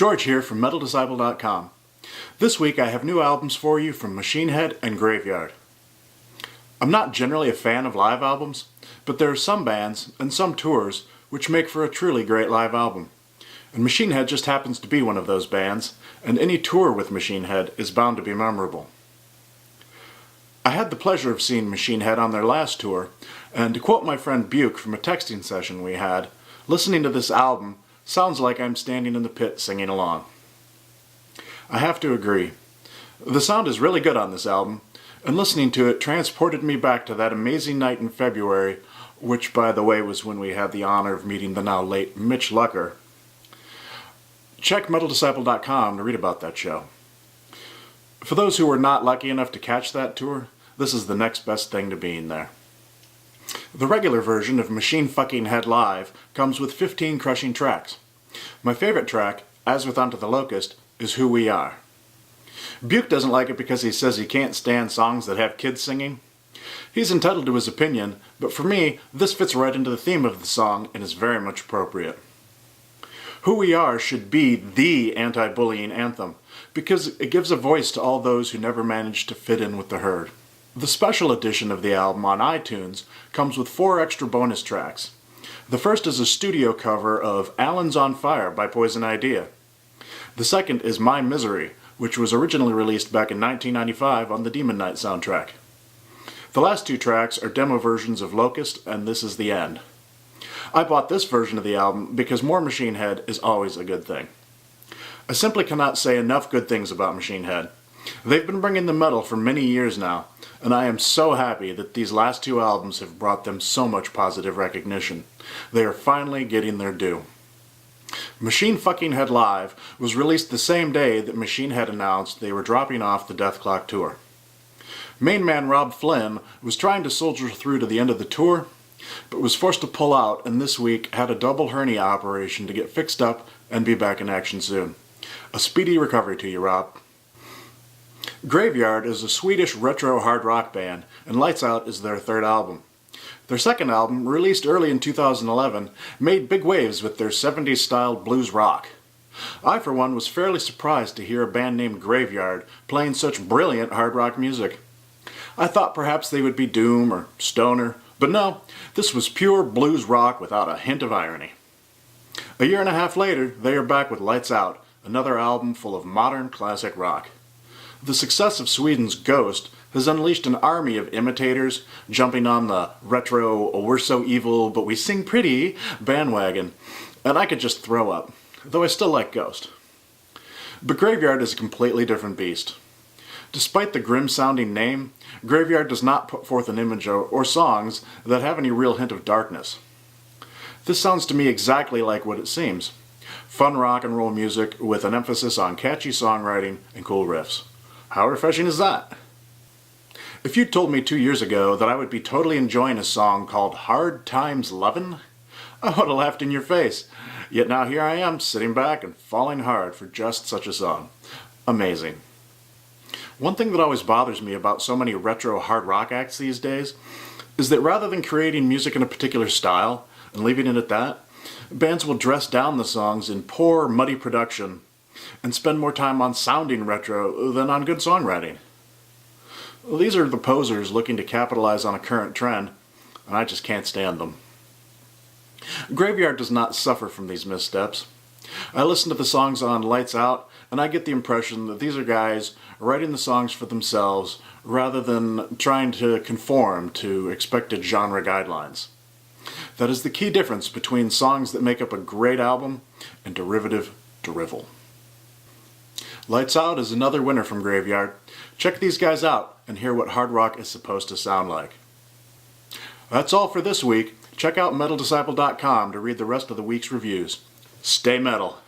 George here from MetalDisciple.com. This week I have new albums for you from Machine Head and Graveyard. I'm not generally a fan of live albums, but there are some bands and some tours which make for a truly great live album. And Machine Head just happens to be one of those bands, and any tour with Machine Head is bound to be memorable. I had the pleasure of seeing Machine Head on their last tour, and to quote my friend Buke from a texting session we had, listening to this album sounds like I'm standing in the pit singing along. I have to agree. The sound is really good on this album, and listening to it transported me back to that amazing night in February, which by the way was when we had the honor of meeting the now late Mitch Lucker. Check MetalDisciple.com to read about that show. For those who were not lucky enough to catch that tour, this is the next best thing to being there. The regular version of Machine Fucking Head Live comes with 15 crushing tracks. My favorite track, as with Unto the Locust, is Who We Are. Buke doesn't like it because he says he can't stand songs that have kids singing. He's entitled to his opinion, but for me, this fits right into the theme of the song and is very much appropriate. Who We Are should be the anti-bullying anthem, because it gives a voice to all those who never managed to fit in with the herd. The special edition of the album on iTunes comes with 4 extra bonus tracks. The first is a studio cover of Alan's on Fire by Poison Idea. The second is My Misery, which was originally released back in 1995 on the Demon Knight soundtrack. The last 2 tracks are demo versions of Locust and This Is the End. I bought this version of the album because more Machine Head is always a good thing. I simply cannot say enough good things about Machine Head. They've been bringing the metal for many years now, and I am so happy that these last 2 albums have brought them so much positive recognition. They are finally getting their due. Machine Fucking Head Live was released the same day that Machine Head announced they were dropping off the Dethklok tour. Main man Robb Flynn was trying to soldier through to the end of the tour, but was forced to pull out and this week had a double hernia operation to get fixed up and be back in action soon. A speedy recovery to you, Robb. Graveyard is a Swedish retro hard rock band, and Lights Out is their 3rd album. Their 2nd album, released early in 2011, made big waves with their 70s-styled blues rock. I, for one, was fairly surprised to hear a band named Graveyard playing such brilliant hard rock music. I thought perhaps they would be doom or stoner, but no, this was pure blues rock without a hint of irony. A year and a half later, they are back with Lights Out, another album full of modern classic rock. The success of Sweden's Ghost has unleashed an army of imitators jumping on the retro, we're so evil but we sing pretty bandwagon, and I could just throw up, though I still like Ghost. But Graveyard is a completely different beast. Despite the grim-sounding name, Graveyard does not put forth an image or songs that have any real hint of darkness. This sounds to me exactly like what it seems. Fun rock and roll music with an emphasis on catchy songwriting and cool riffs. How refreshing is that? If you'd told me 2 years ago that I would be totally enjoying a song called Hard Times Lovin', I would have laughed in your face. Yet now here I am, sitting back and falling hard for just such a song. Amazing. One thing that always bothers me about so many retro hard rock acts these days is that rather than creating music in a particular style and leaving it at that, bands will dress down the songs in poor, muddy production and spend more time on sounding retro than on good songwriting. These are the posers looking to capitalize on a current trend, and I just can't stand them. Graveyard does not suffer from these missteps. I listen to the songs on Lights Out, and I get the impression that these are guys writing the songs for themselves rather than trying to conform to expected genre guidelines. That is the key difference between songs that make up a great album and derivative drivel. Lights Out is another winner from Graveyard. Check these guys out and hear what hard rock is supposed to sound like. That's all for this week. Check out MetalDisciple.com to read the rest of the week's reviews. Stay metal.